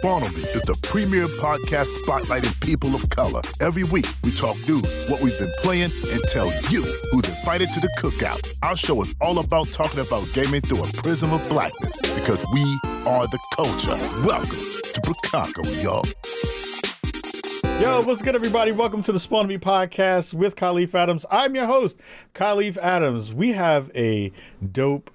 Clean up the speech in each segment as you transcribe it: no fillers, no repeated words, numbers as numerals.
Spawn On Me is the premier podcast spotlighting people of color. Every week, we talk news, what we've been playing, and tell you who's invited to the cookout. Our show is all about talking about gaming through a prism of blackness, because we are the culture. Welcome to Chicago, y'all. Yo, what's good, everybody? Welcome to the Spawn On Me podcast with Kahlief Adams. I'm your host, Kahlief Adams. We have a dope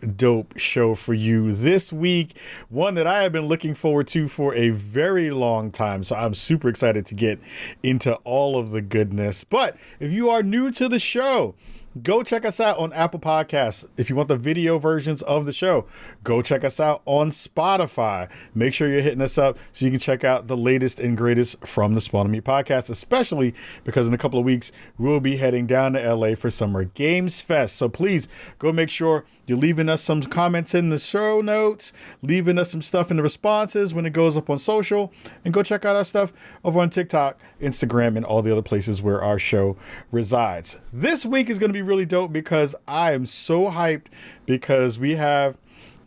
show for you this week, one that I have been looking forward to for a very long time. So I'm super excited to get into all of the goodness. But if you are new to the show, go check us out on Apple Podcasts. If you want the video versions of the show, go check us out on Spotify. Make sure you're hitting us up so you can check out the latest and greatest from the Spawn On Me podcast, especially because in a couple of weeks, we'll be heading down to LA for Summer Games Fest. So please go make sure you're leaving us some comments in the show notes, leaving us some stuff in the responses when it goes up on social, and go check out our stuff over on TikTok, Instagram, and all the other places where our show resides. This week is going to be really dope because I am so hyped because we have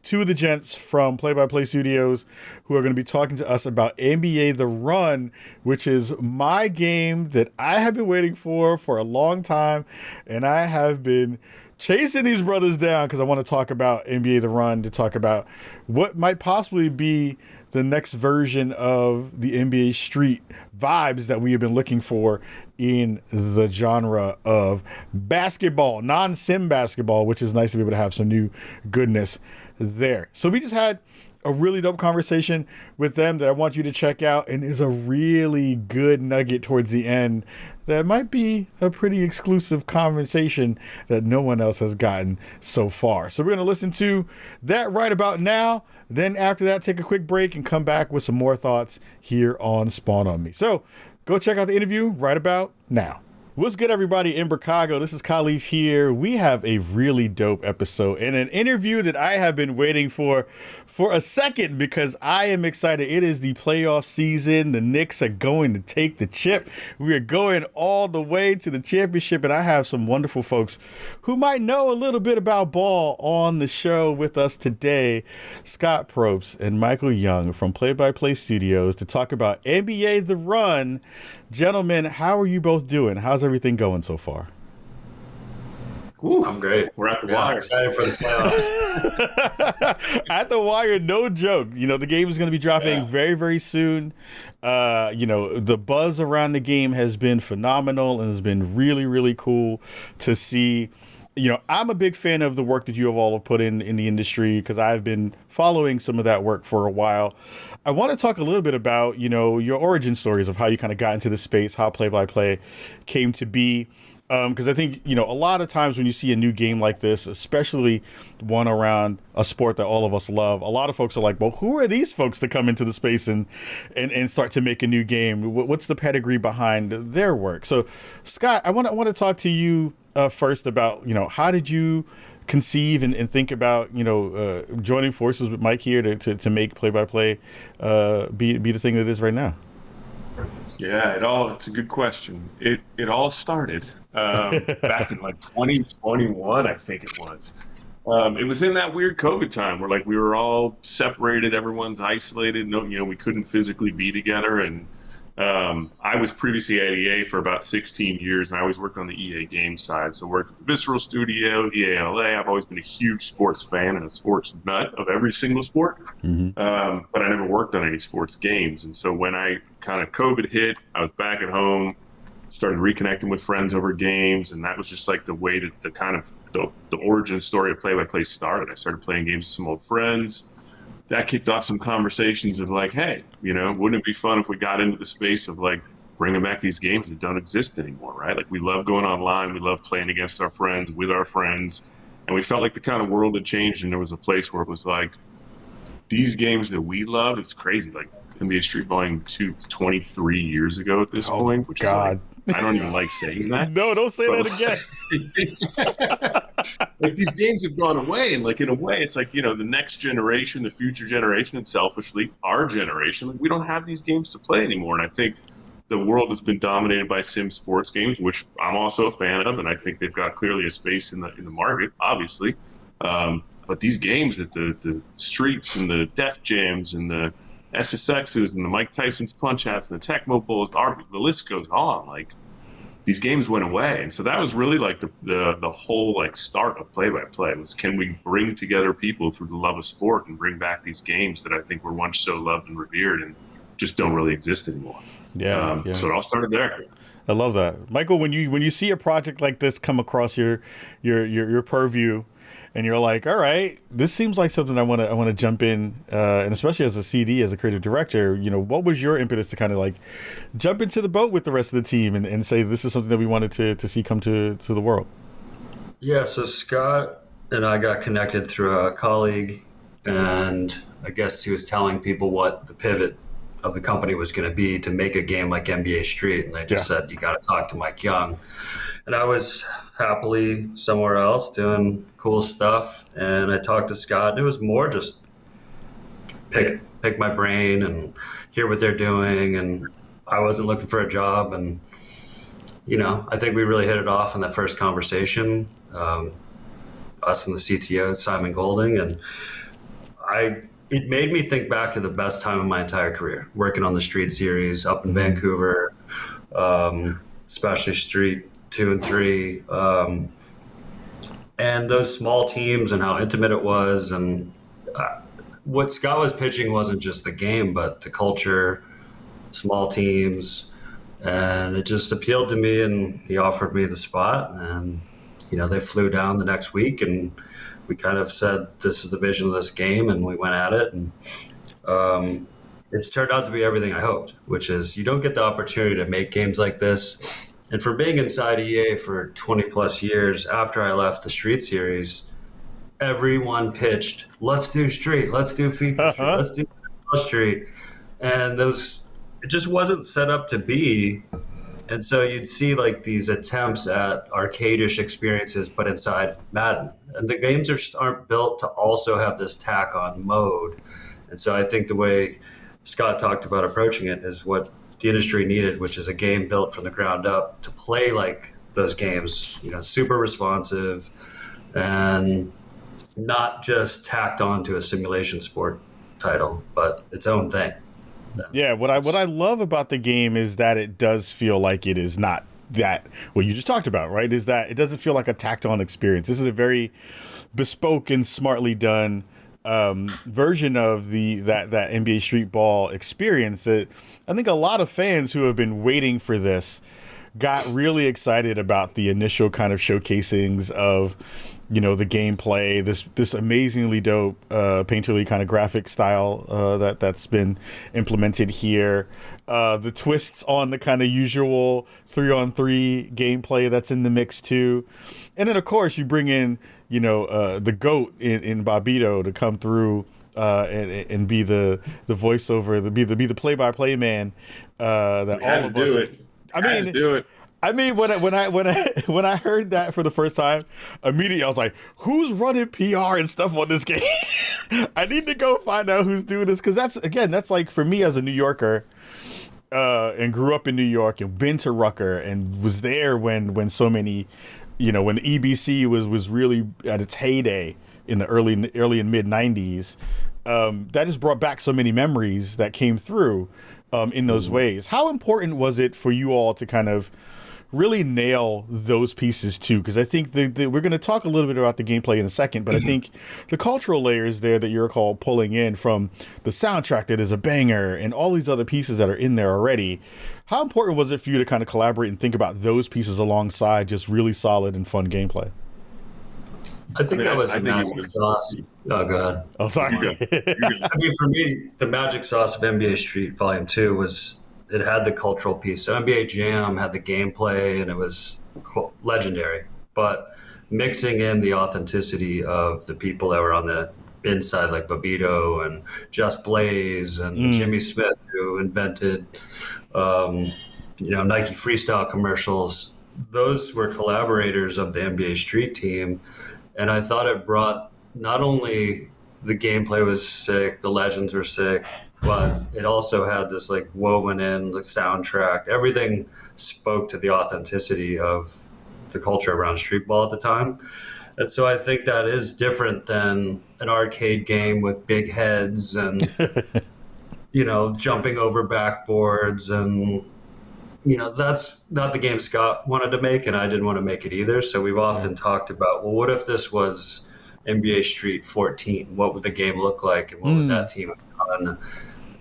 two of the gents from Play by Play Studios who are going to be talking to us about NBA The Run, which is my game that I have been waiting for a long time, and I have been chasing these brothers down because I want to talk about NBA The Run, to talk about what might possibly be the next version of the NBA Street vibes that we have been looking for in the genre of basketball, non-sim basketball, which is nice to be able to have some new goodness there. So we just had a really dope conversation with them that I want you to check out, and is a really good nugget towards the end that might be a pretty exclusive conversation that no one else has gotten so far. So we're going to listen to that right about now. Then after that, take a quick break and come back with some more thoughts here on Spawn On Me. So go check out the interview right about now. What's good, everybody in Chicago? This is Kahlief here. We have a really dope episode and an interview that I have been waiting for a second because I am excited. It is the playoff season. The Knicks are going to take the chip. We are going all the way to the championship, and I have some wonderful folks who might know a little bit about ball on the show with us today. Scott Probst and Michael Young from Play by Play Studios to talk about NBA The Run. Gentlemen, how are you both doing? How's everything going so far? Ooh, I'm great. We're at the wire. Excited for the playoffs. At the wire, no joke. You know, the game is going to be dropping very, very soon. You know, the buzz around the game has been phenomenal and has been really, really cool to see. You know, I'm a big fan of the work that you have all put in the industry because I've been following some of that work for a while. I want to talk a little bit about, you know, your origin stories of how you kind of got into the space, how play-by-play came to be. Because I think, you know, a lot of times when you see a new game like this, especially one around a sport that all of us love, a lot of folks are like, well, who are these folks to come into the space and start to make a new game? What's the pedigree behind their work? So, Scott, I want to talk to you first about, you know, how did you conceive and think about, you know, joining forces with Mike here to make play-by-play be the thing that it is right now? Yeah, it's a good question. It all started back in like 2021, I think it was. It was in that weird COVID time where like we were all separated, everyone's isolated. No, you know, we couldn't physically be together. And I was previously at EA for about 16 years, and I always worked on the EA game side. So I worked at the Visceral studio, EALA. I've always been a huge sports fan and a sports nut of every single sport. Mm-hmm. But I never worked on any sports games. And so when I kind of COVID hit, I was back at home, started reconnecting with friends over games, and that was just like the way that the origin story of play-by-play started. I started playing games with some old friends. That kicked off some conversations of like, hey, you know, wouldn't it be fun if we got into the space of like bringing back these games that don't exist anymore, right? Like we love going online, we love playing against our friends, with our friends, and we felt like the kind of world had changed, and there was a place where it was like, these games that we love, it's crazy, like NBA Street Volume 2 23 years ago at this point, which is like, I don't even like saying that. No, don't say that again. Like these games have gone away, and like in a way, it's like, you know, the next generation, the future generation, and selfishly our generation, like we don't have these games to play anymore. And I think the world has been dominated by sim sports games, which I'm also a fan of, and I think they've got clearly a space in the market, obviously. But these games that the streets and the def jams and the SSXs and the Mike Tyson's punch outs and the Tecmo Bowls. The list goes on. Like, these games went away, and so that was really like the whole like start of play-by-play was, can we bring together people through the love of sport and bring back these games that I think were once so loved and revered and just don't really exist anymore. Yeah. So it all started there. I love that, Michael. When you see a project like this come across your purview, and you're like, all right, this seems like something I want to jump in, and especially as a CD, as a creative director, what was your impetus to kind of like jump into the boat with the rest of the team and say this is something that we wanted to see come to the world? Yeah, so Scott and I got connected through a colleague, and I guess he was telling people what the pivot of the company was going to be to make a game like NBA Street, and I just said, you got to talk to Mike Young. And I was happily somewhere else doing cool stuff, and I talked to Scott, and it was more just pick my brain and hear what they're doing, and I wasn't looking for a job, and I think we really hit it off in that first conversation, us and the CTO, Simon Golding, and it made me think back to the best time of my entire career, working on the Street series up in Vancouver, especially Street 2 and 3, and those small teams and how intimate it was. And what Scott was pitching wasn't just the game, but the culture, small teams, and it just appealed to me, and he offered me the spot, and they flew down the next week, and we kind of said, this is the vision of this game, and we went at it, and it's turned out to be everything I hoped, which is you don't get the opportunity to make games like this. And for being inside EA for 20 plus years, after I left the Street series, everyone pitched, let's do Street, let's do FIFA Street, let's do Street. And it just wasn't set up to be. And so you'd see like these attempts at arcade-ish experiences, but inside Madden. And the games aren't built to also have this tack-on mode. And so I think the way Scott talked about approaching it is what the industry needed, which is a game built from the ground up to play like those games, super responsive and not just tacked onto a simulation sport title, but its own thing. Yeah, what I love about the game is that it does feel like it is not that what you just talked about, right? Is that it doesn't feel like a tacked on experience. This is a very bespoke and smartly done version of that NBA Street Ball experience that I think a lot of fans who have been waiting for this got really excited about the initial kind of showcasings of the gameplay, this amazingly dope painterly kind of graphic style that's been implemented here, the twists on the kind of usual 3-on-3 gameplay that's in the mix too, and then of course you bring in the GOAT in Bobbito to come through and be the voiceover, be the play-by-play man that all of us. I mean, when I heard that for the first time, immediately I was like, "Who's running PR and stuff on this game?" I need to go find out who's doing this, because that's like for me as a New Yorker, and grew up in New York and been to Rucker and was there when so many, when the EBC was really at its heyday in the early and mid '90s. That just brought back so many memories that came through in those ways. How important was it for you all to kind of really nail those pieces too? Because I think we're going to talk a little bit about the gameplay in a second, but I think the cultural layers there that you're called pulling in from the soundtrack that is a banger and all these other pieces that are in there already. How important was it for you to kind of collaborate and think about those pieces alongside just really solid and fun gameplay? I think that was the magic sauce. Oh, go ahead. Oh, sorry. I mean, for me, the magic sauce of NBA Street Volume 2 was it had the cultural piece. So NBA Jam had the gameplay, and it was legendary. But mixing in the authenticity of the people that were on the inside, like Bobbito and Just Blaze and Jimmy Smith, who invented, Nike freestyle commercials. Those were collaborators of the NBA Street team. And I thought it brought, not only the gameplay was sick, the legends were sick, but it also had this like woven in the soundtrack. Everything spoke to the authenticity of the culture around street ball at the time. And so I think that is different than an arcade game with big heads and jumping over backboards and that's not the game Scott wanted to make, and I didn't want to make it either. So we've often talked about, well, what if this was NBA Street 14? What would the game look like, and what would that team have done?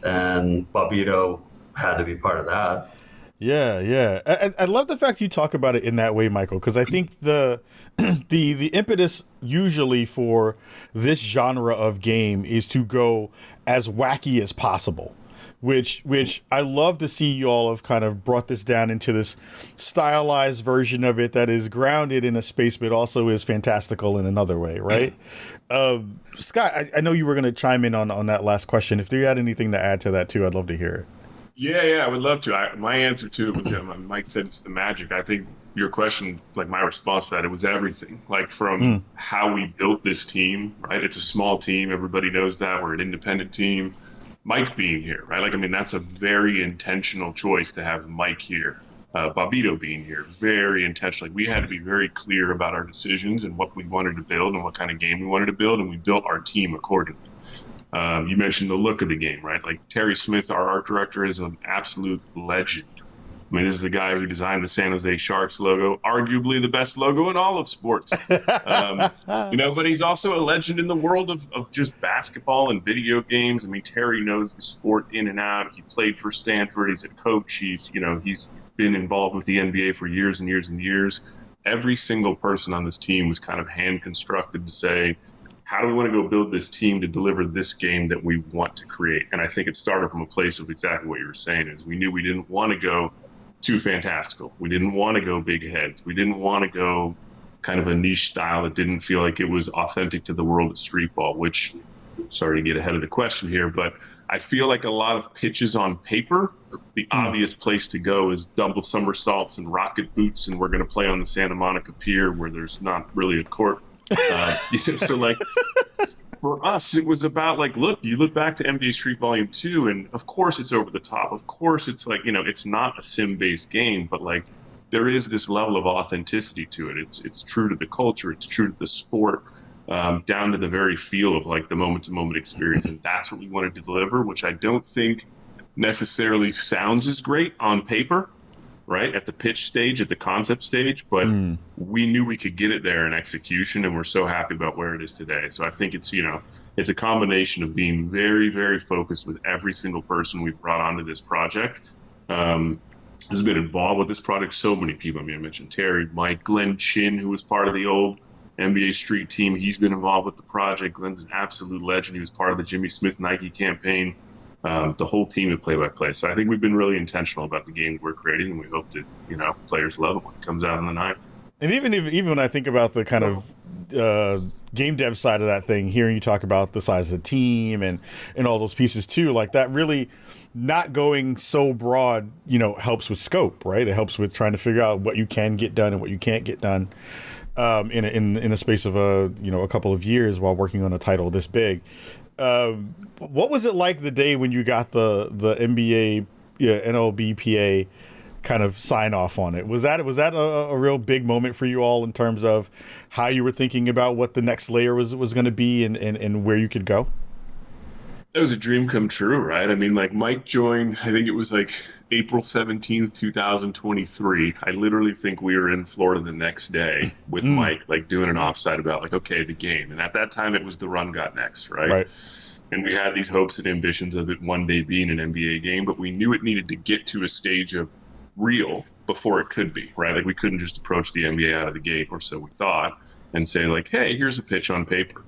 And Bobito had to be part of that. Yeah. I love the fact you talk about it in that way, Michael, because I think the the impetus usually for this genre of game is to go as wacky as possible. Which I love to see you all have kind of brought this down into this stylized version of it that is grounded in a space, but also is fantastical in another way, right? Scott, I know you were going to chime in on that last question. If you had anything to add to that too, I'd love to hear it. Yeah, I would love to. My answer to it was, Mike said it's the magic. I think your question, like my response to that, it was everything. Like from how we built this team, right? It's a small team. Everybody knows that. We're an independent team. Mike being here, right? Like, I mean, that's a very intentional choice to have Mike here. Bobito being here, very intentional. Like, we had to be very clear about our decisions and what we wanted to build and what kind of game we wanted to build, and we built our team accordingly. You mentioned the look of the game, right? Like Terry Smith, our art director, is an absolute legend. I mean, this is the guy who designed the San Jose Sharks logo, arguably the best logo in all of sports. But he's also a legend in the world of just basketball and video games. I mean, Terry knows the sport in and out. He played for Stanford. He's a coach. He's been involved with the NBA for years and years and years. Every single person on this team was kind of hand constructed to say, how do we want to go build this team to deliver this game that we want to create? And I think it started from a place of exactly what you were saying, is we knew we didn't want to go too fantastical. We didn't want to go big heads. We didn't want to go kind of a niche style that didn't feel like it was authentic to the world of street ball, which, sorry to get ahead of the question here, but I feel like a lot of pitches on paper, the obvious place to go is double somersaults and rocket boots, and we're going to play on the Santa Monica Pier where there's not really a court. So like for us, it was about like, look, you look back to NBA Street Volume 2, and of course it's over the top. Of course it's like, it's not a sim-based game, but like there is this level of authenticity to it. It's true to the culture. It's true to the sport, down to the very feel of like the moment-to-moment experience. And that's what we wanted to deliver, which I don't think necessarily sounds as great on paper, right, at the pitch stage, at the concept stage, but we knew we could get it there in execution, and we're so happy about where it is today. So I think it's a combination of being very, very focused with every single person we've brought onto this project. Has been involved with this project, so many people. I mean, I mentioned Terry, Mike, Glenn Chin, who was part of the old NBA Street team. He's been involved with the project. Glenn's an absolute legend. He was part of the Jimmy Smith Nike campaign. The whole team at play-by-play. So I think we've been really intentional about the game we're creating, and we hope that players love it when it comes out on the 9th. And even when I think about the kind of game dev side of that thing, hearing you talk about the size of the team and all those pieces too, like that really not going so broad, helps with scope, right? It helps with trying to figure out what you can get done and what you can't get done in the space of a couple of years while working on a title this big. What was it like the day when you got the NBA NLBPA kind of sign off on it? Was that a real big moment for you all in terms of how you were thinking about what the next layer was going to be and where you could go? That was a dream come true, right? I mean, like Mike joined, I think it was like April 17th, 2023. I literally think we were in Florida the next day with Mike, like doing an offsite about like, okay, the game. And at that time it was the run got next, right? And we had these hopes and ambitions of it one day being an NBA game, but we knew it needed to get to a stage of real before it could be, right? Like we couldn't just approach the NBA out of the gate, or so we thought, and say like, hey, here's a pitch on paper.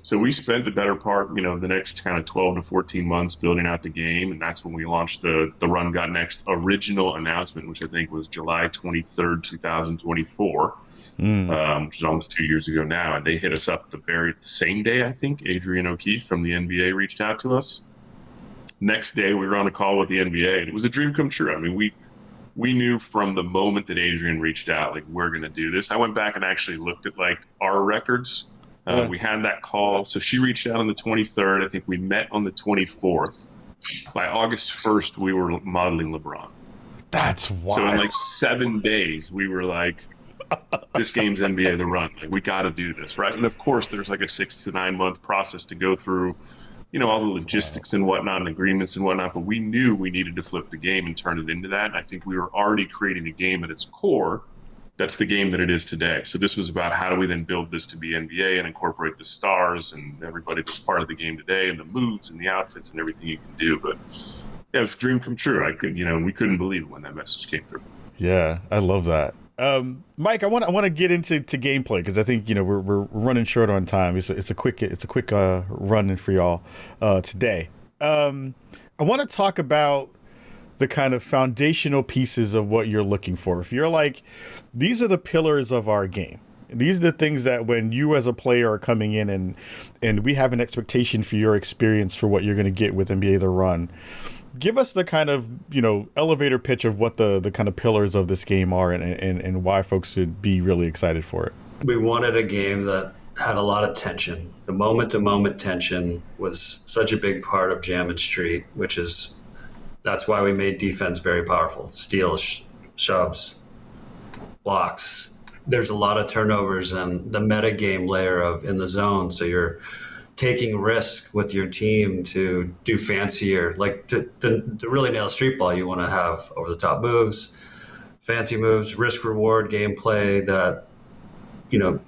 So we spent the better part, the next kind of 12 to 14 months building out the game, and that's when we launched the Run Got Next original announcement, which I think was July 23rd, 2024, which is almost 2 years ago now. And they hit us up the same day, I think. Adrian O'Keefe from the NBA reached out to us. Next day, we were on a call with the NBA, and it was a dream come true. I mean, we knew from the moment that Adrian reached out, like, we're going to do this. I went back and actually looked at, like, our records. We had that call. So she reached out on the 23rd. I think we met on the 24th. By August 1st, we were modeling LeBron. That's wild. So in like 7 days, we were like, this game's NBA The Run. Like, we got to do this, right? And of course, there's like a 6 to 9 month process to go through all the logistics and whatnot and agreements and whatnot, but we knew we needed to flip the game and turn it into that. And I think we were already creating a game at its core that's the game that it is today. So this was about how do we then build this to be NBA and incorporate the stars and everybody that's part of the game today and the moves and the outfits and everything you can do. But yeah, it was a dream come true. We couldn't believe it when that message came through. Yeah, I love that. Mike, I want to get into gameplay because I think we're running short on time. It's a quick run for y'all today. I want to talk about the kind of foundational pieces of what you're looking for. If you're like, these are the pillars of our game. These are the things that when you as a player are coming in and we have an expectation for your experience for what you're going to get with NBA The Run. Give us the kind of, elevator pitch of what the kind of pillars of this game are and why folks should be really excited for it. We wanted a game that had a lot of tension. The moment-to-moment tension was such a big part of Jam and Street, that's why we made defense very powerful. Steals, shoves, blocks. There's a lot of turnovers and the meta game layer of in the zone. So you're taking risk with your team to do fancier, like to really nail street ball. You want to have over the top moves, fancy moves, risk reward gameplay that,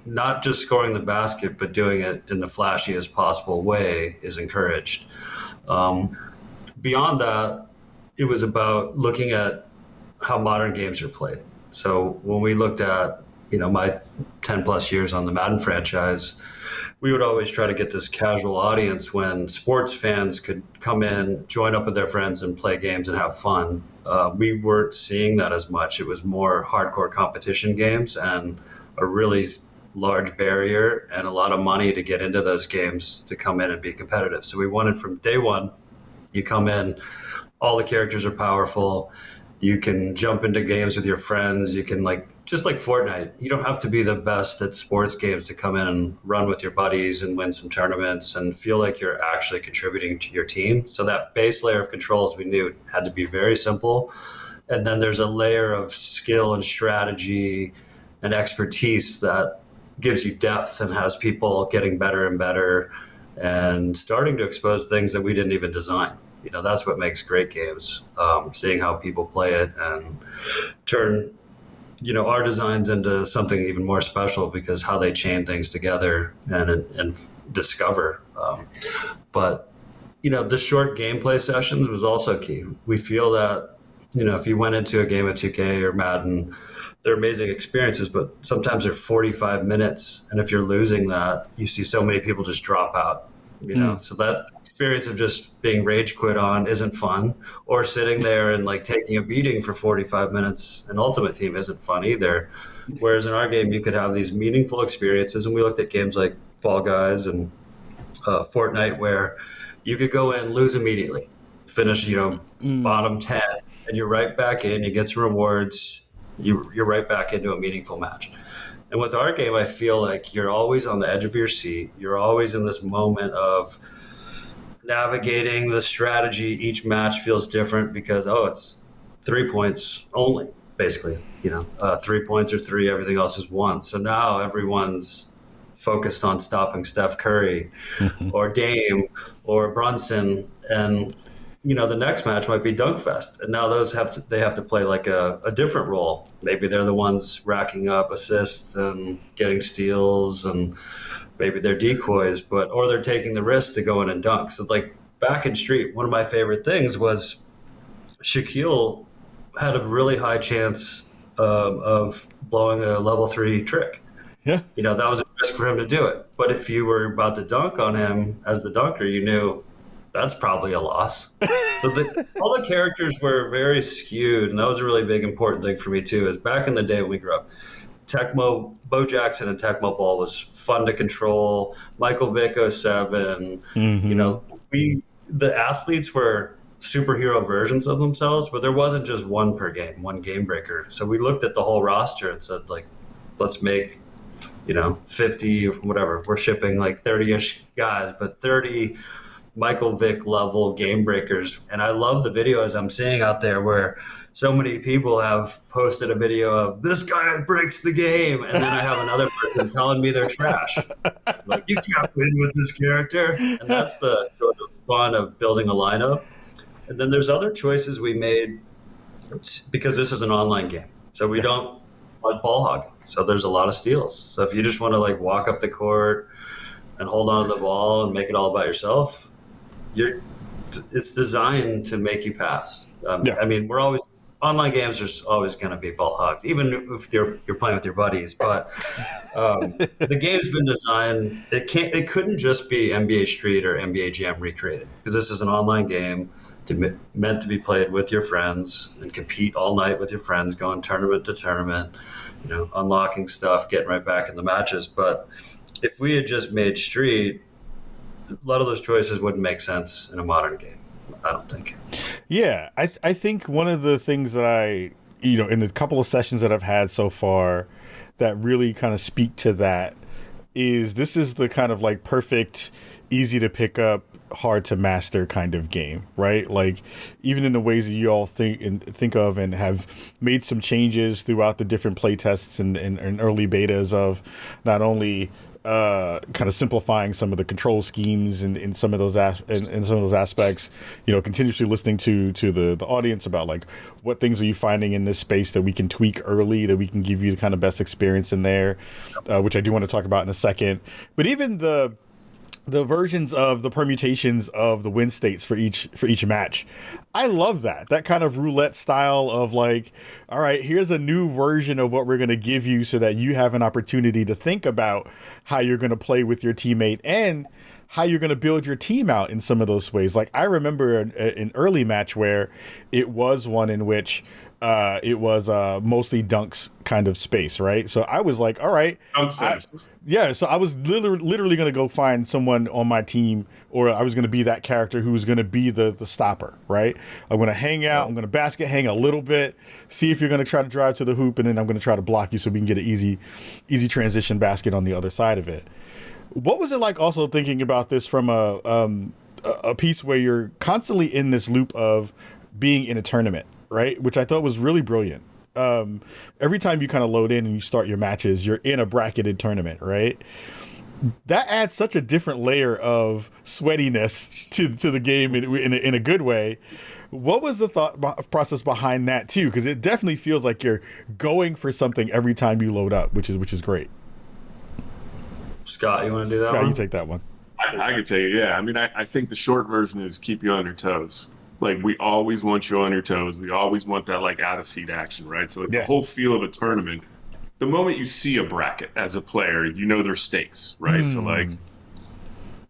not just scoring the basket, but doing it in the flashiest possible way is encouraged. Beyond that, it was about looking at how modern games are played. So when we looked at, my 10 plus years on the Madden franchise, we would always try to get this casual audience when sports fans could come in, join up with their friends and play games and have fun. We weren't seeing that as much. It was more hardcore competition games and a really large barrier and a lot of money to get into those games to come in and be competitive. So we wanted from day one, you come in, all the characters are powerful. You can jump into games with your friends. You can just like Fortnite. You don't have to be the best at sports games to come in and run with your buddies and win some tournaments and feel like you're actually contributing to your team. So that base layer of controls we knew had to be very simple. And then there's a layer of skill and strategy and expertise that gives you depth and has people getting better and better and starting to expose things that we didn't even design. That's what makes great games, seeing how people play it and turn, our designs into something even more special because how they chain things together and discover. But the short gameplay sessions was also key. We feel that, if you went into a game of 2K or Madden, they're amazing experiences, but sometimes they're 45 minutes. And if you're losing that, you see so many people just drop out, so that experience of just being rage quit on isn't fun, or sitting there and taking a beating for 45 minutes in Ultimate Team isn't fun either. Whereas in our game, you could have these meaningful experiences. And we looked at games like Fall Guys and Fortnite, where you could go in, lose immediately, finish, bottom 10, and you're right back in, you get some rewards, you're right back into a meaningful match. And with our game, I feel like you're always on the edge of your seat. You're always in this moment of navigating the strategy. Each match feels different because, it's 3 points only, basically. 3 points or 3, everything else is 1. So now everyone's focused on stopping Steph Curry or Dame or Brunson. And, the next match might be Dunk Fest. And now they have to play a different role. Maybe they're the ones racking up assists and getting steals, and maybe they're decoys, or they're taking the risk to go in and dunk. So back in Street, one of my favorite things was Shaquille had a really high chance of blowing a level 3 trick. Yeah. That was a risk for him to do it. But if you were about to dunk on him as the dunker, you knew that's probably a loss. So all the characters were very skewed, and that was a really big important thing for me too, is back in the day when we grew up, Bo Jackson and Tecmo Bowl was fun to control. Michael Vick 07, the athletes were superhero versions of themselves, but there wasn't just one per game, one game breaker. So we looked at the whole roster and said, let's make, 50, whatever. We're shipping 30-ish guys, but 30 Michael Vick level game breakers. And I love the videos I'm seeing out there where so many people have posted a video of this guy breaks the game, and then I have another person telling me they're trash. You can't win with this character. And that's the sort of fun of building a lineup. And then there's other choices we made because this is an online game. So we don't want ball hogging. So there's a lot of steals. So if you just want to like walk up the court and hold on to the ball and make it all about yourself, it's designed to make you pass. I mean, online games, there's always going to be ball hogs, even if you're playing with your buddies. But the game's been designed. It couldn't just be NBA Street or NBA Jam recreated, because this is an online game meant to be played with your friends and compete all night with your friends, going tournament to tournament, unlocking stuff, getting right back in the matches. But if we had just made Street, a lot of those choices wouldn't make sense in a modern game, I don't think. Yeah, I think one of the things that in the couple of sessions that I've had so far that really kind of speak to that is this is the kind of like perfect, easy to pick up, hard to master kind of game, right? Like even in the ways that you all think of and have made some changes throughout the different play tests and early betas of not only kind of simplifying some of the control schemes in some of those aspects, continuously listening to the audience about like what things are you finding in this space that we can tweak early, that we can give you the kind of best experience in there, which I do want to talk about in a second. But even the versions of the permutations of the win states for each match, I love that kind of roulette style of like, all right, here's a new version of what we're going to give you so that you have an opportunity to think about how you're going to play with your teammate and how you're going to build your team out in some of those ways. Like I remember an early match where it was one in which it was mostly dunks kind of space, right? So I was like, all right. So I was literally going to go find someone on my team, or I was going to be that character who was going to be the stopper, right? I'm going to hang out. I'm going to basket hang a little bit, see if you're going to try to drive to the hoop, and then I'm going to try to block you so we can get an easy transition basket on the other side of it. What was it like also thinking about this from a piece where you're constantly in this loop of being in a tournament, right? Which I thought was really brilliant. Every time you kind of load in and you start your matches, you're in a bracketed tournament, right? That adds such a different layer of sweatiness to the game in a good way. What was the thought process behind that too? Because it definitely feels like you're going for something every time you load up, which is great. Scott, you want to do that? Scott, you take that one. I could tell you, yeah. I mean, I think the short version is keep you on your toes. Like, we always want you on your toes. We always want that, like, out-of-seat action, right? So, like, the whole feel of a tournament, the moment you see a bracket as a player, you know there's stakes, right? So, like,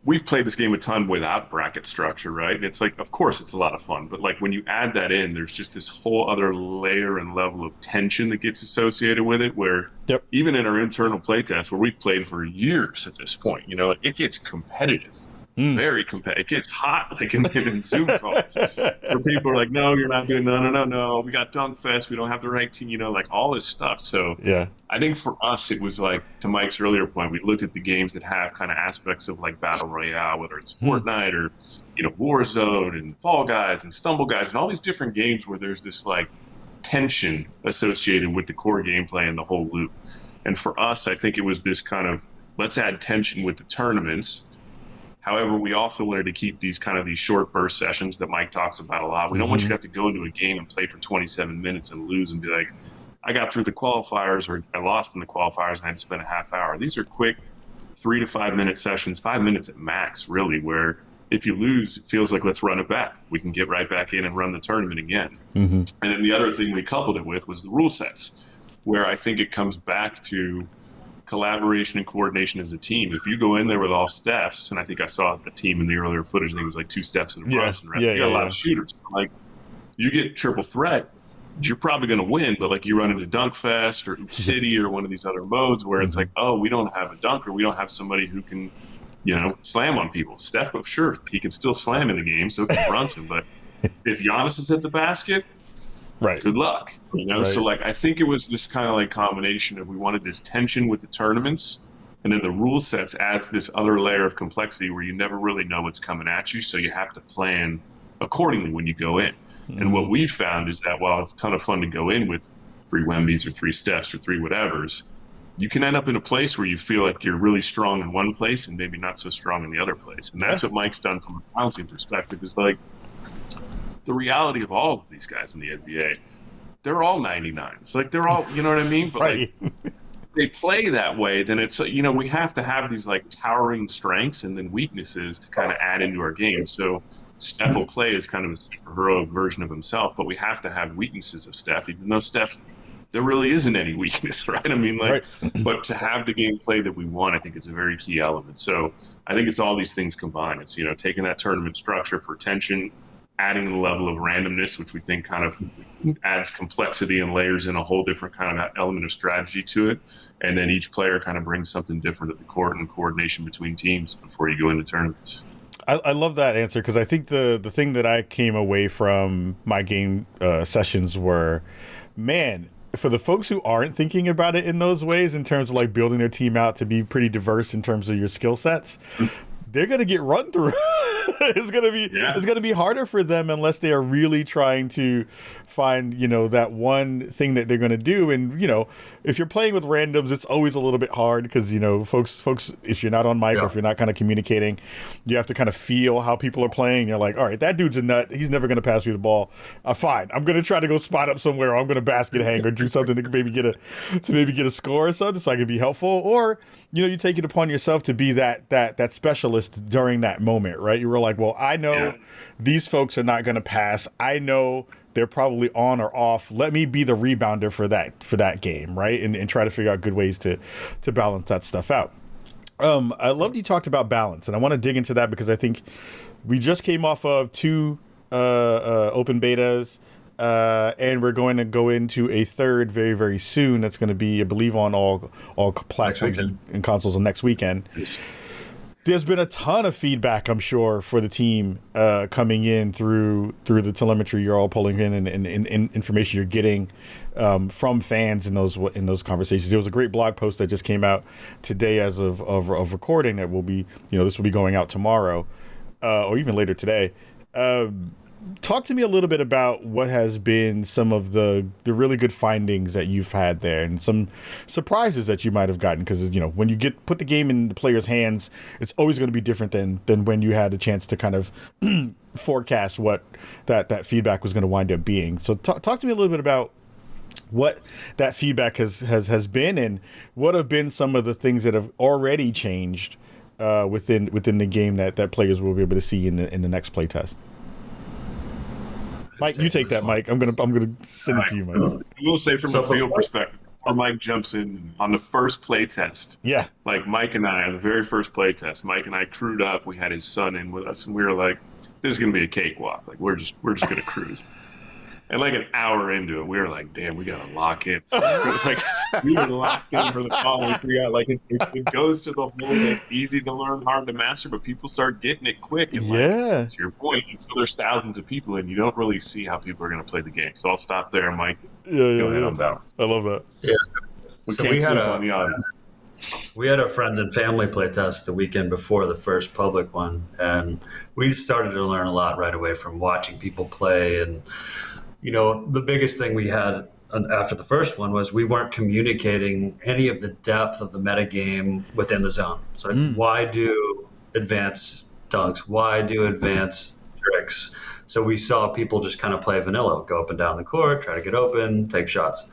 we've played this game a ton without bracket structure, right? And it's like, of course, it's a lot of fun. But, like, when you add that in, there's just this whole other layer and level of tension that gets associated with it, where even in our internal playtest, where we've played for years at this point, it gets competitive. Very competitive. It gets hot, like in Zoom calls, where people are like, "No, you're not doing no. We got Dunk Fest. We don't have the right team." Like all this stuff. So I think for us, it was like, to Mike's earlier point, we looked at the games that have kind of aspects of like Battle Royale, whether it's Fortnite or Warzone and Fall Guys and Stumble Guys and all these different games where there's this like tension associated with the core gameplay and the whole loop. And for us, I think it was this kind of, let's add tension with the tournaments. However, we also wanted to keep these short burst sessions that Mike talks about a lot. We don't want you to have to go into a game and play for 27 minutes and lose and be like, I got through the qualifiers, or I lost in the qualifiers and I had to spend a half hour. These are quick 3 to 5 minute sessions, 5 minutes at max, really, where if you lose, it feels like, let's run it back. We can get right back in and run the tournament again. And then the other thing we coupled it with was the rule sets, where I think it comes back to collaboration and coordination as a team. If you go in there with all Stephs, and I think I saw a team in the earlier footage, I think it was like 2 Stephs in a Brunson, right? You got a lot of shooters. Like, you get triple threat, you're probably going to win, but like you run into Dunk Fest or City or one of these other modes where it's like, oh, we don't have a dunker, we don't have somebody who can, slam on people. Steph, sure, he can still slam in the game, so can Brunson, but if Giannis is at the basket, good luck. So like, I think it was this kind of like combination of, we wanted this tension with the tournaments, and then the rule sets adds this other layer of complexity where you never really know what's coming at you, so you have to plan accordingly when you go in. And what we found is that while it's a ton of fun to go in with 3 Wembys or 3 Stephs or 3 whatevers, you can end up in a place where you feel like you're really strong in one place and maybe not so strong in the other place. And that's what Mike's done from a balancing perspective, is like the reality of all of these guys in the NBA. They're all 99s. Like they're all, you know what I mean? But Right. like they play that way, then it's, you know, we have to have these like towering strengths and then weaknesses to kind of add into our game. So Steph will play as kind of a heroic version of himself, but we have to have weaknesses of Steph, even though Steph, there really isn't any weakness, right? I mean, like, but to have the game play that we want, I think is a very key element. So I think it's all these things combined. It's, you know, taking that tournament structure for tension, adding the level of randomness, which we think kind of adds complexity and layers in a whole different kind of element of strategy to it. And then each player kind of brings something different at the court and coordination between teams before you go into tournaments. I love that answer, because I think the thing that I came away from my game sessions were, man, for the folks who aren't thinking about it in those ways, in terms of like building their team out to be pretty diverse in terms of your skill sets, they're going to get run through. It's going to be harder for them unless they are really trying to find, you know, that one thing that they're going to do. And, you know, if you're playing with randoms, it's always a little bit hard because, you know, folks, if you're not on mic or if you're not kind of communicating, you have to kind of feel how people are playing. You're like, all right, that dude's a nut. He's never going to pass me the ball. Fine. I'm going to try to go spot up somewhere, or I'm going to basket hang or do something to maybe get a score or something so I can be helpful. Or, you know, you take it upon yourself to be that specialist during that moment, right? You were like, well, I know these folks are not going to pass. I know they're probably on or off. Let me be the rebounder for that game, right? And try to figure out good ways to balance that stuff out. I loved you talked about balance, and I want to dig into that because I think we just came off of 2 open betas, and we're going to go into a third very, very soon. That's going to be, I believe, on all platforms and consoles on next weekend. There's been a ton of feedback, I'm sure, for the team coming in through the telemetry you're all pulling in and information you're getting from fans in those conversations. There was a great blog post that just came out today as of recording that will be, you know, this will be going out tomorrow or even later today. Talk to me a little bit about what has been some of the really good findings that you've had there and some surprises that you might have gotten, because, you know, when you put the game in the players' hands, it's always going to be different than when you had a chance to kind of forecast what that feedback was going to wind up being. So talk to me a little bit about what that feedback has been, and what have been some of the things that have already changed within the game that players will be able to see in the next playtest. Mike, you take that, Mike. I'm gonna send it to you, Mike. I will say from a field perspective, before Mike jumps in on the first play test. Yeah. Like Mike and I, on the very first play test, Mike and I crewed up. We had his son in with us, and we were like, "This is gonna be a cakewalk. Like we're just gonna cruise." And like an hour into it, we were like, "Damn, we gotta lock in." So we were locked in for the following 3 hours. Like it goes to the whole like, easy to learn, hard to master, but people start getting it quick. And like, to your point, until there's thousands of people in, you don't really see how people are gonna play the game. So I'll stop there, Mike. Go ahead on balance. I love that. Yeah. So we had on the audience. We had a friends and family play test the weekend before the first public one, and we started to learn a lot right away from watching people play. And, you know, the biggest thing we had after the first one was we weren't communicating any of the depth of the metagame within the zone. So why do advanced dunks? Why do advanced tricks? So we saw people just kind of play vanilla, go up and down the court, try to get open, take shots.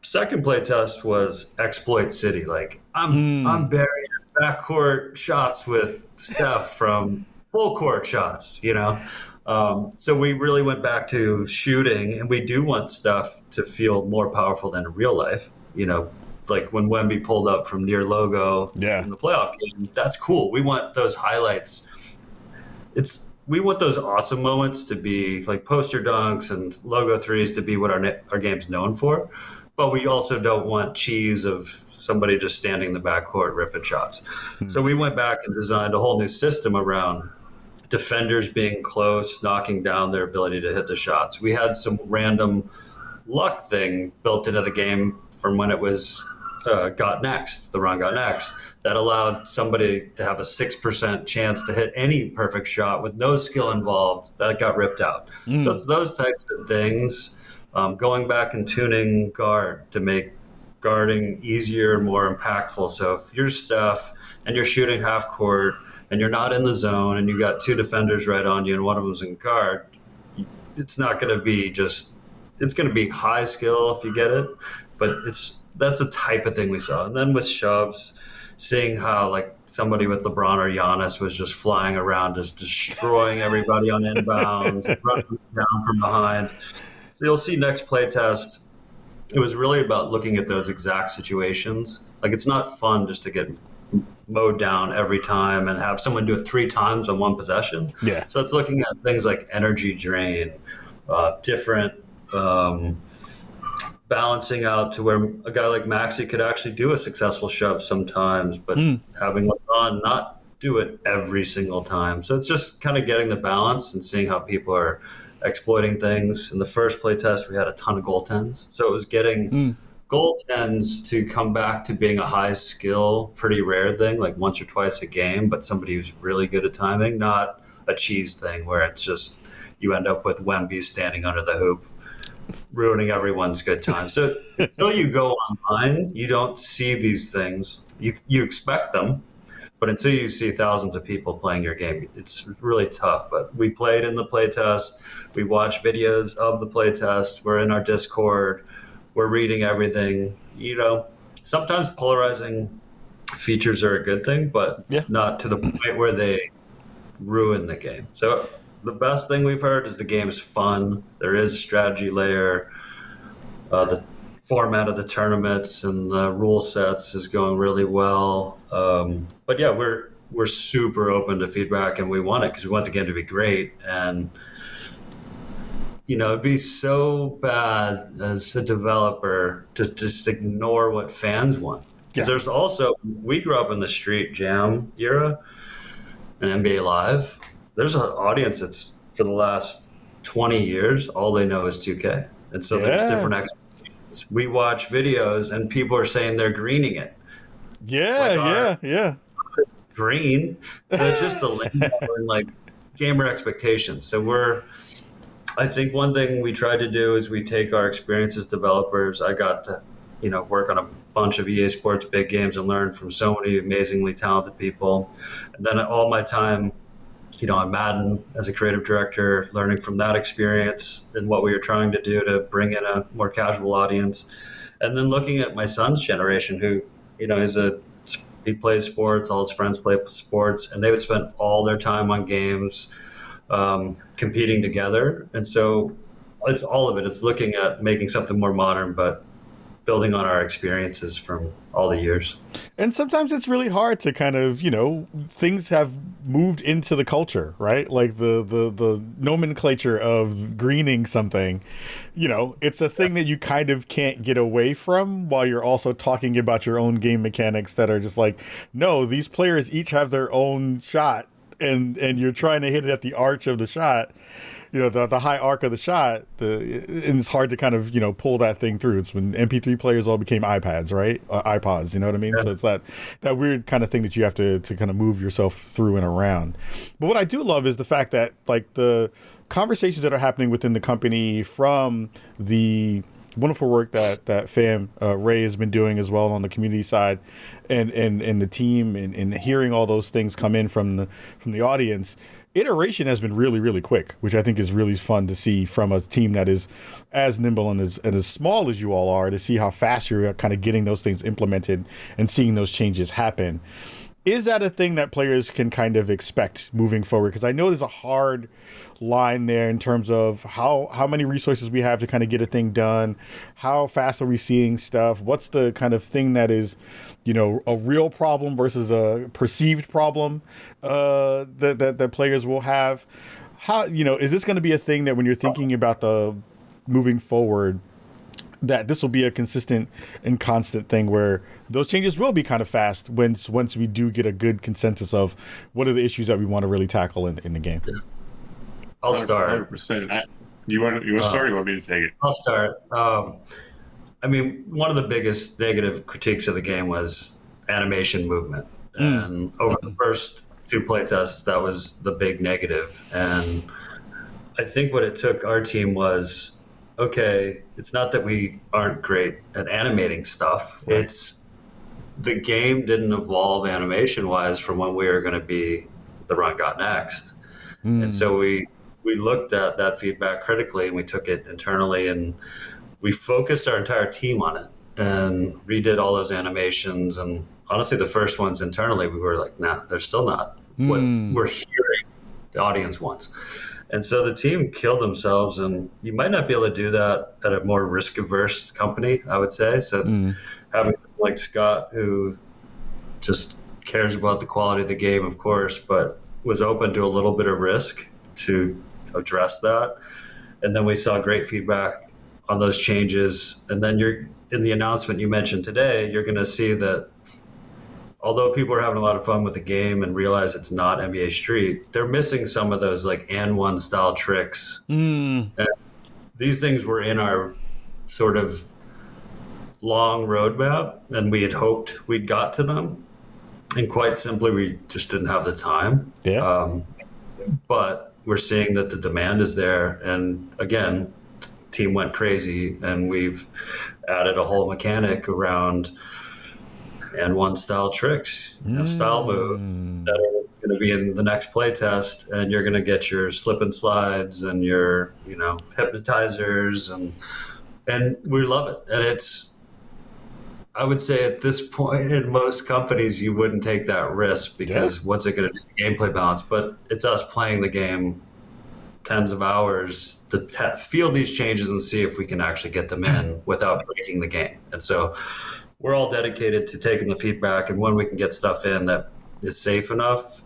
Second play test was exploit city. Like I'm burying backcourt shots with Steph from full court shots, you know? So we really went back to shooting, and we do want Steph to feel more powerful than in real life. You know, like when Wemby pulled up from near logo in the playoff game, that's cool. We want those highlights. We want those awesome moments to be like poster dunks and logo threes to be what our game's known for. But we also don't want cheese of somebody just standing in the backcourt ripping shots. So we went back and designed a whole new system around defenders being close, knocking down their ability to hit the shots. We had some random luck thing built into the game from when it was got next, the run got next, that allowed somebody to have a 6% chance to hit any perfect shot with no skill involved. That got ripped out. So it's those types of things. Going back and tuning guard to make guarding easier, more impactful. So if you're Steph and you're shooting half court and you're not in the zone and you got two defenders right on you and one of them's in guard, it's not going to be it's going to be high skill if you get it, but that's the type of thing we saw. And then with shoves, seeing how like somebody with LeBron or Giannis was just flying around, just destroying everybody on inbounds, running down from behind. So you'll see next play test. It was really about looking at those exact situations. Like it's not fun just to get mowed down every time and have someone do it 3 times on one possession. Yeah. So it's looking at things like energy drain, different balancing out to where a guy like Maxey could actually do a successful shove sometimes, but having LeBron not do it every single time. So it's just kind of getting the balance and seeing how people are exploiting things. In the first play test, we had a ton of goaltends. So it was getting goaltends to come back to being a high skill, pretty rare thing, like once or twice a game, but somebody who's really good at timing, not a cheese thing where it's just you end up with Wemby standing under the hoop, ruining everyone's good time. So until you go online, you don't see these things. You expect them, but until you see thousands of people playing your game, it's really tough. But we played in the play test. We watch videos of the play test. We're in our Discord. We're reading everything. Sometimes polarizing features are a good thing, but not to the point where they ruin the game. So the best thing we've heard is the game is fun. There is a strategy layer. The format of the tournaments and the rule sets is going really well. But yeah, we're super open to feedback, and we want it because we want the game to be great. And it'd be so bad as a developer to just ignore what fans want. Because there's also, we grew up in the street jam era and NBA Live. There's an audience that's for the last 20 years, all they know is 2K. And so there's different expectations. We watch videos and people are saying they're greening it. Yeah. Green. So it's just a lingo and like gamer expectations. So I think one thing we try to do is we take our experience as developers. I got to, work on a bunch of EA Sports big games and learn from so many amazingly talented people. And then all my time, on Madden as a creative director, learning from that experience and what we were trying to do to bring in a more casual audience. And then looking at my son's generation who, he plays sports, all his friends play sports, and they would spend all their time on games, competing together. And so it's all of it. It's looking at making something more modern, but building on our experiences from all the years. And sometimes it's really hard to kind of, things have moved into the culture, right? Like the nomenclature of greening something, it's a thing that you kind of can't get away from while you're also talking about your own game mechanics that are just like, no, these players each have their own shot and you're trying to hit it at the arch of the shot. The high arc of the shot, and it's hard to kind of, pull that thing through. It's when MP3 players all became iPads, right? iPods, you know what I mean? Yeah. So it's that weird kind of thing that you have to kind of move yourself through and around. But what I do love is the fact that, like, the conversations that are happening within the company from the wonderful work that Fam Ray has been doing as well on the community side and the team and hearing all those things come in from the audience. Iteration has been really, really quick, which I think is really fun to see from a team that is as nimble and as small as you all are, to see how fast you're kind of getting those things implemented and seeing those changes happen. Is that a thing that players can kind of expect moving forward? Because I know there's a hard line there in terms of how many resources we have to kind of get a thing done. How fast are we seeing stuff? What's the kind of thing that is, a real problem versus a perceived problem that players will have? How, is this going to be a thing that when you're thinking about the moving forward, that this will be a consistent and constant thing where those changes will be kind of fast once we do get a good consensus of what are the issues that we want to really tackle in the game? I'll start. 100%. You want to start or you want me to take it? I'll start. One of the biggest negative critiques of the game was animation movement. And over the first 2 play tests, that was the big negative. And I think what it took our team was okay, it's not that we aren't great at animating stuff. Right. It's the game didn't evolve animation wise from when we were going to be the Run Got Next. And so we looked at that feedback critically, and we took it internally, and we focused our entire team on it and redid all those animations. And honestly, the first ones internally, we were like, nah, they're still not what we're hearing the audience wants. And so the team killed themselves, and you might not be able to do that at a more risk averse company, I would say. So having like Scott, who just cares about the quality of the game, of course, but was open to a little bit of risk to address that. And then we saw great feedback on those changes. And then you're in the announcement you mentioned today, you're going to see that although people are having a lot of fun with the game and realize it's not NBA Street, they're missing some of those like and one style tricks. And these things were in our sort of long roadmap, and we had hoped we'd got to them. And quite simply, we just didn't have the time. Yeah. But we're seeing that the demand is there. And again, the team went crazy, and we've added a whole mechanic around and one style tricks, style moves that are going to be in the next play test. And you're going to get your slip and slides and your, hypnotizers. And we love it. And it's, I would say at this point in most companies, you wouldn't take that risk because what's it going to do to gameplay balance? But it's us playing the game tens of hours to feel these changes and see if we can actually get them in without breaking the game. And so we're all dedicated to taking the feedback, and when we can get stuff in that is safe enough,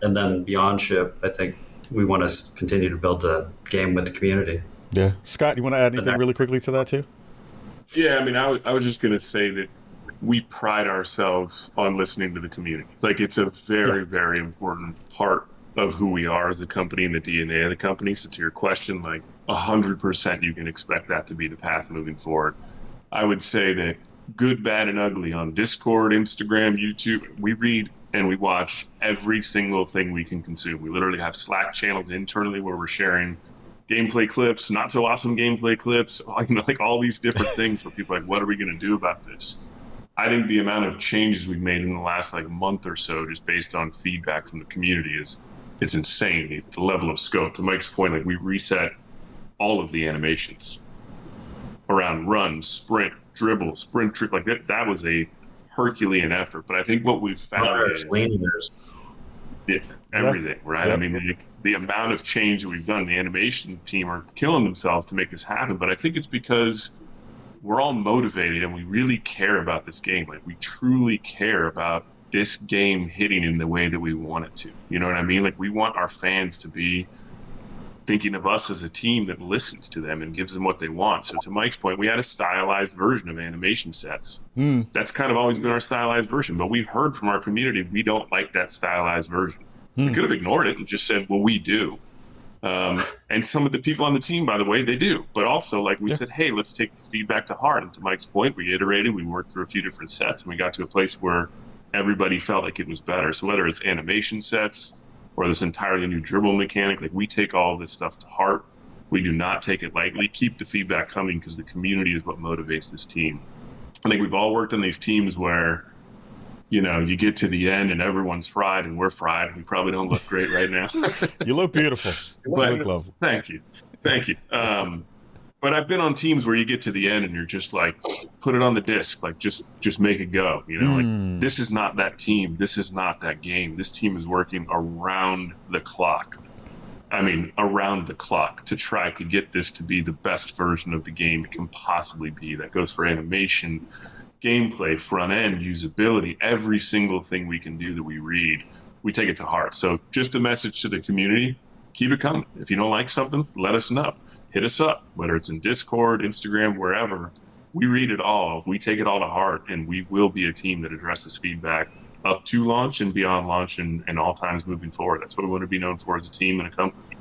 and then beyond ship, I think we want to continue to build the game with the community. Yeah. Scott, you want to add anything really quickly to that too? Yeah, I mean, I was just going to say that we pride ourselves on listening to the community. Like, it's a very, very important part of who we are as a company and the DNA of the company. So to your question, like 100% you can expect that to be the path moving forward. I would say that good, bad, and ugly on Discord, Instagram, YouTube, we read and we watch every single thing we can consume. We literally have Slack channels internally where we're sharing gameplay clips, not so awesome gameplay clips, like all these different things where people are like, what are we going to do about this? I think the amount of changes we've made in the last month or so, just based on feedback from the community, it's insane. The level of scope. To Mike's point, we reset all of the animations around run, sprint, dribble, sprint, trip. That was a Herculean effort. But I think what we've found is everything, right? I mean, the amount of change that we've done, the animation team are killing themselves to make this happen. But I think it's because we're all motivated and we really care about this game. We truly care about this game hitting in the way that we want it to. You know what I mean? We want our fans to be thinking of us as a team that listens to them and gives them what they want. So to Mike's point, we had a stylized version of animation sets. That's kind of always been our stylized version, but we've heard from our community, we don't like that stylized version. We could have ignored it and just said, well, we do. And some of the people on the team, by the way, they do. But also, we said, hey, let's take the feedback to heart. And to Mike's point, we iterated, we worked through a few different sets, and we got to a place where everybody felt like it was better. So whether it's animation sets or this entirely new dribble mechanic, we take all of this stuff to heart. We do not take it lightly. Keep the feedback coming because the community is what motivates this team. I think we've all worked on these teams where, you get to the end and everyone's fried and we're fried. We probably don't look great right now. You look beautiful. You look lovely. Thank you. But I've been on teams where you get to the end and you're just put it on the disc, just make it go. This is not that team. This is not that game. This team is working around the clock. Around the clock to try to get this to be the best version of the game it can possibly be. That goes for animation, gameplay, front end, usability, every single thing we can do that we read, we take it to heart. So just a message to the community, keep it coming. If you don't like something, let us know. Hit us up, whether it's in Discord, Instagram, wherever. We read it all. We take it all to heart, and we will be a team that addresses feedback up to launch and beyond launch and all times moving forward. That's what we want to be known for as a team and a company.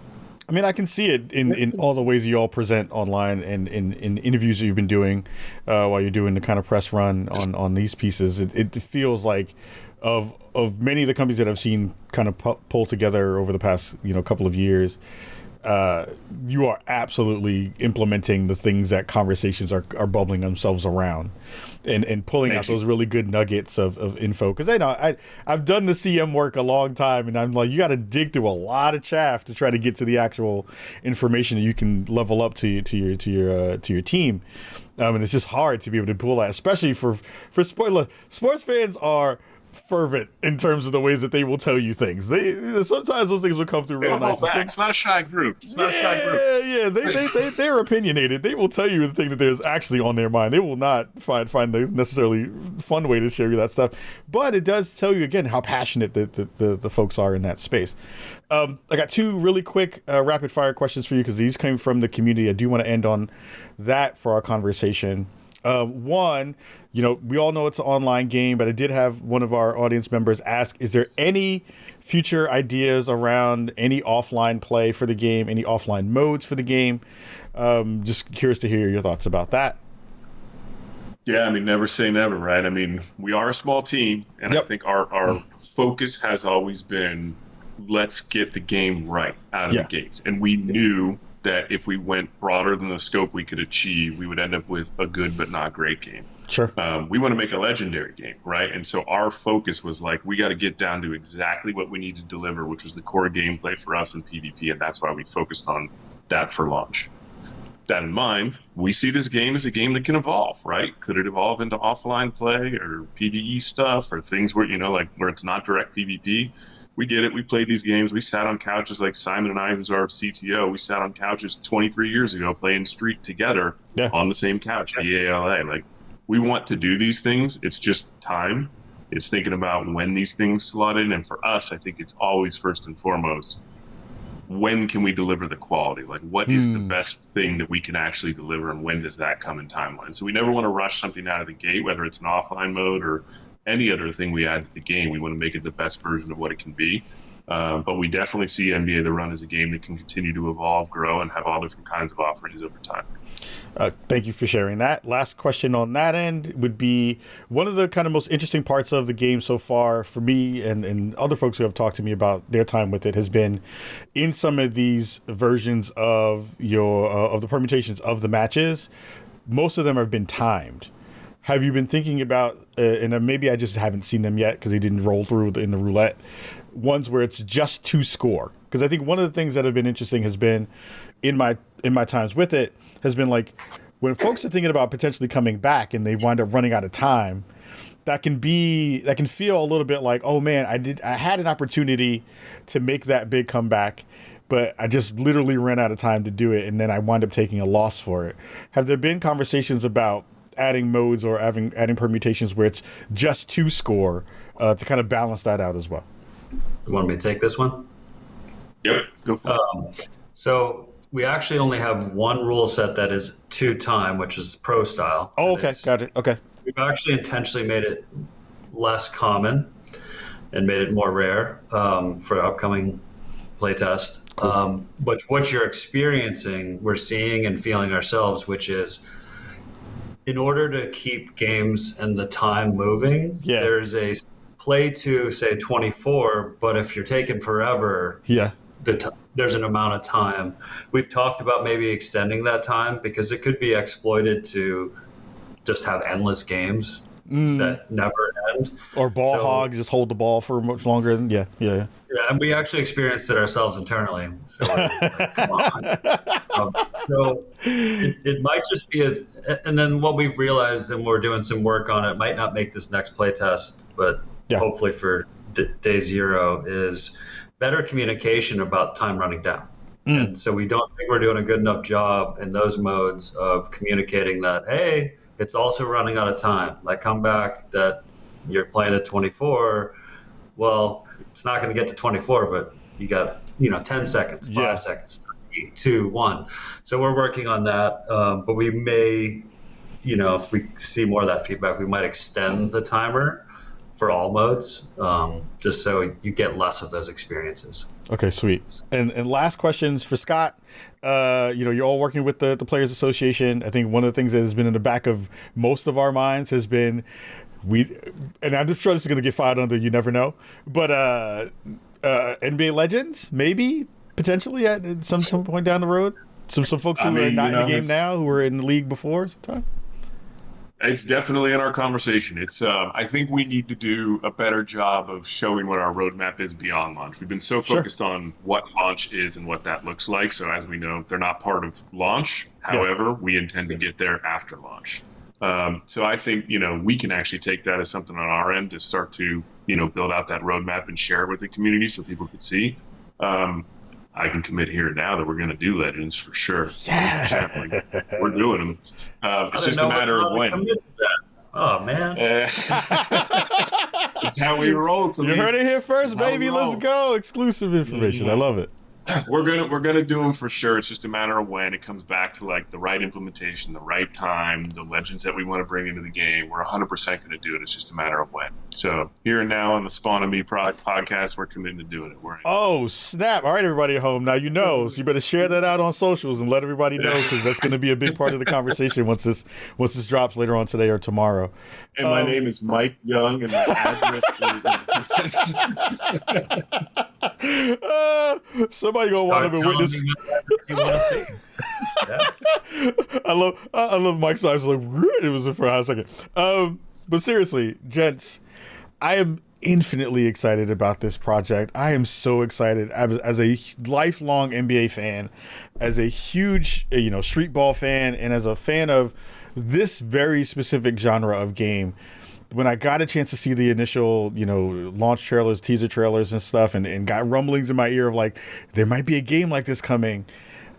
I can see it in all the ways you all present online and in interviews that you've been doing while you're doing the kind of press run on these pieces. It feels like of many of the companies that I've seen kind of pull together over the past couple of years, you are absolutely implementing the things that conversations are bubbling themselves around, and pulling out those really good nuggets of info. Because I know I've done the CM work a long time, and I'm like, you got to dig through a lot of chaff to try to get to the actual information that you can level up to your team. And it's just hard to be able to pull that, especially for sports fans are fervent in terms of the ways that they will tell you things. Sometimes those things will come through real nice. It's not a shy group. Yeah. They're opinionated. They will tell you the thing that there's actually on their mind. They will not find the necessarily fun way to share you that stuff. But it does tell you again how passionate the folks are in that space. I got two really quick rapid fire questions for you because these came from the community. I do want to end on that for our conversation. One, we all know it's an online game, but I did have one of our audience members ask, is there any future ideas around any offline play for the game, any offline modes for the game? Just curious to hear your thoughts about that. Yeah, never say never, right? We are a small team, and I think our focus has always been, let's get the game right out of the gates. And we knew that if we went broader than the scope we could achieve, we would end up with a good but not great game. Sure. We want to make a legendary game, right? And so our focus was like, we got to get down to exactly what we need to deliver, which was the core gameplay for us in PvP, and that's why we focused on that for launch. That in mind, we see this game as a game that can evolve, right? Could it evolve into offline play or PvE stuff or things where, where it's not direct PvP? We get it. We played these games. We sat on couches like Simon and I, who's our CTO. We sat on couches 23 years ago playing Street together on the same couch at EALA. We want to do these things. It's just time. It's thinking about when these things slot in. And for us, I think it's always first and foremost, when can we deliver the quality? What is the best thing that we can actually deliver, and when does that come in timeline? So we never want to rush something out of the gate, whether it's an offline mode or any other thing we add to the game. We want to make it the best version of what it can be. But we definitely see NBA The Run as a game that can continue to evolve, grow, and have all different kinds of offerings over time. Thank you for sharing that. Last question on that end would be, one of the kind of most interesting parts of the game so far for me and other folks who have talked to me about their time with it has been in some of these versions of of the permutations of the matches, most of them have been timed. Have you been thinking about, and maybe I just haven't seen them yet because they didn't roll through in the roulette, ones where it's just to score? Because I think one of the things that have been interesting has been, in my times with it, has been when folks are thinking about potentially coming back and they wind up running out of time, that can feel a little bit like, oh man, I had an opportunity to make that big comeback, but I just literally ran out of time to do it, and then I wind up taking a loss for it. Have there been conversations about adding modes or adding permutations where it's just to score to kind of balance that out as well? You want me to take this one? Yep, go for it. So we actually only have one rule set that is to time, which is pro style. Oh, okay, got it. Okay. We've actually intentionally made it less common and made it more rare for the upcoming playtest. Cool. But what you're experiencing, we're seeing and feeling ourselves, which is, in order to keep games and the time moving, there's a play to, say, 24, but if you're taking forever, there's an amount of time. We've talked about maybe extending that time because it could be exploited to just have endless games that never end. Or ball hog, just hold the ball for much longer. Yeah, and we actually experienced it ourselves internally. So come on. So it might just be and then what we've realized, and we're doing some work on it, might not make this next play test, but hopefully for day zero, is better communication about time running down. And so we don't think we're doing a good enough job in those modes of communicating that, hey, it's also running out of time. Come back that you're playing at 24. Well, it's not going to get to 24, but you got 10 seconds, 5 seconds, 3, 2, 1. So we're working on that. But we may, if we see more of that feedback, we might extend the timer for all modes, just so you get less of those experiences. Okay, sweet. And last questions for Scott. You're all working with the Players Association. I think one of the things that has been in the back of most of our minds has been, and I'm sure this is going to get filed under you never know, but NBA Legends, maybe potentially at some point down the road? Some folks who are not in the game now, who were in the league before sometime? It's definitely in our conversation. It's I think we need to do a better job of showing what our roadmap is beyond launch. We've been so focused on what launch is and what that looks like. So as we know, they're not part of launch. However, we intend to get there after launch. So I think, we can actually take that as something on our end to start to, build out that roadmap and share it with the community so people can see. I can commit here now that we're going to do Legends for sure. Yeah. We're doing them. It's just a matter of when. Oh, man. It's how we roll. You heard it here first, baby. Let's go. Exclusive information. I love it. We're gonna do them for sure. It's just a matter of when. It comes back to like the right implementation, the right time, the legends that we want to bring into the game. We're 100% going to do it. It's just a matter of when. So here and now on the Spawn and Me podcast, we're committed to doing it. Oh snap! All right, everybody at home. Now you know, so you better share that out on socials and let everybody know, because that's going to be a big part of the conversation once this drops later on today or tomorrow. And my name is Mike Young, and my address is. Somebody gonna want to witness. You want to see? Yeah. I love Mike's eyes. Like it was for a hot second. But seriously, gents, I am infinitely excited about this project. I am so excited as a lifelong NBA fan, as a huge street ball fan, and as a fan of this very specific genre of game. When I got a chance to see the initial, launch trailers, teaser trailers and stuff, and got rumblings in my ear of like, there might be a game like this coming,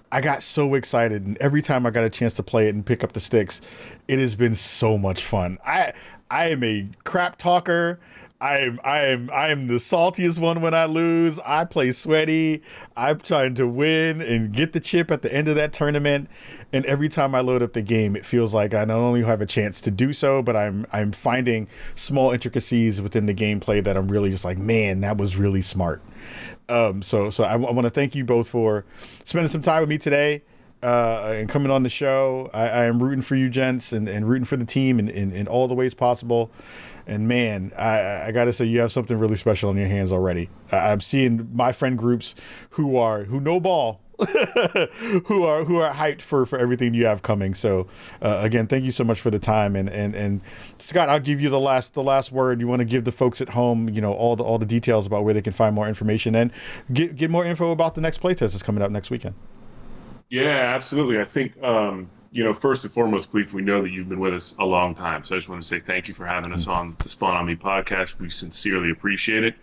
I got so excited. And every time I got a chance to play it and pick up the sticks, it has been so much fun. I am a crap talker. I am the saltiest one when I lose. I play sweaty. I'm trying to win and get the chip at the end of that tournament. And every time I load up the game, it feels like I not only have a chance to do so, but I'm finding small intricacies within the gameplay that I'm really just like, man, that was really smart. So I want to thank you both for spending some time with me today. And coming on the show. I am rooting for you, gents, and rooting for the team in all the ways possible. And man, I gotta say, you have something really special in your hands already. I'm seeing my friend groups who know ball, who are hyped for everything you have coming. So again, thank you so much for the time. And Scott, I'll give you the last word. You want to give the folks at home, all the details about where they can find more information and get more info about the next playtest that's coming up next weekend. Yeah, absolutely. I think, first and foremost, Kahlief, we know that you've been with us a long time. So I just want to say thank you for having us on the Spawn on Me podcast. We sincerely appreciate it.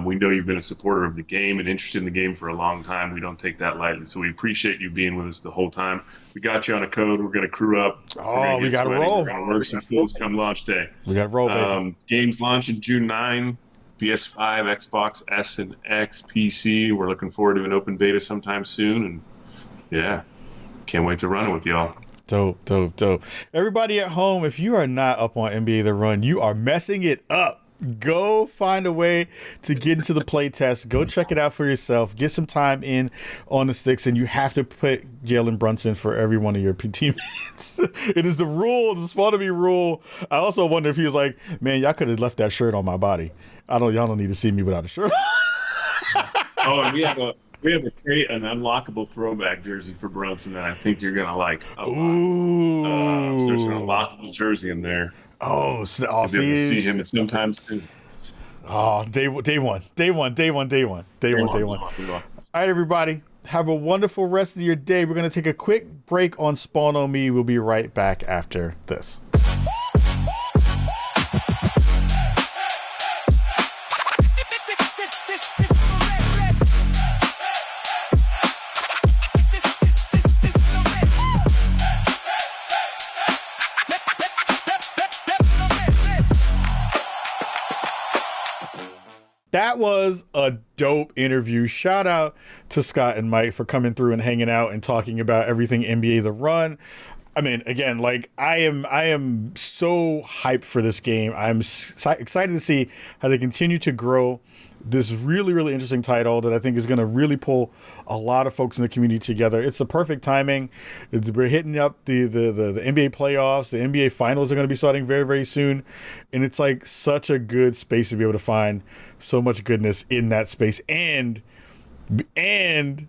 We know you've been a supporter of the game and interested in the game for a long time. We don't take that lightly. So we appreciate you being with us the whole time. We got you on a code. We're going to crew up. Oh, we got to roll. We're going to work some fools come launch day. We got to roll, baby. Games launch in June 9. PS5, Xbox S and X, PC. We're looking forward to an open beta sometime soon. And yeah, can't wait to run it with y'all. Dope. Everybody at home, if you are not up on NBA The Run, you are messing it up. Go find a way to get into the play test. Go check it out for yourself. Get some time in on the sticks, and you have to put Jalen Brunson for every one of your teammates. It is the rule, the Spawn to Me rule. I also wonder if he was like, man, y'all could have left that shirt on my body. Y'all don't need to see me without a shirt. Oh, and we have an unlockable throwback jersey for Brunson that I think you're gonna like a lot. Ooh. So there's an unlockable jersey in there. Oh, I'll see him sometime soon. Oh, day one. All right, everybody, have a wonderful rest of your day. We're gonna take a quick break on Spawn on Me. We'll be right back after this. That was a dope interview. Shout out to Scott and Mike for coming through and hanging out and talking about everything NBA The Run. I mean, again, like I am so hyped for this game. I'm excited to see how they continue to grow this really, really interesting title that I think is going to really pull a lot of folks in the community together. It's the perfect timing. We're hitting up the NBA playoffs. The NBA finals are going to be starting very, very soon. And it's like such a good space to be able to find so much goodness in that space. And And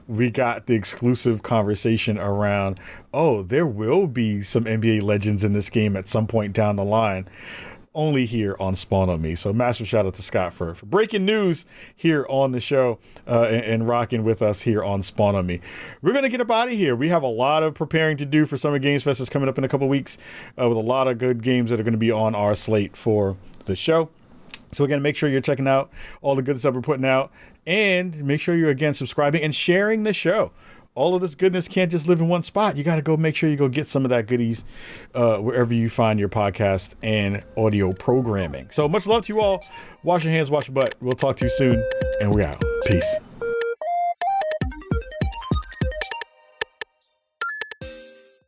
we got the exclusive conversation around, oh, there will be some NBA legends in this game at some point down the line, only here on Spawn on Me. So massive shout out to Scott for breaking news here on the show and rocking with us here on Spawn on Me. We're going to get up out of here. We have a lot of preparing to do for Summer Games Fest that's coming up in a couple weeks with a lot of good games that are going to be on our slate for the show. So again, make sure you're checking out all the good stuff we're putting out, and make sure you're, again, subscribing and sharing the show. All of this goodness can't just live in one spot. You got to go make sure you go get some of that goodies wherever you find your podcast and audio programming. So much love to you all. Wash your hands, wash your butt. We'll talk to you soon, and we're out. Peace.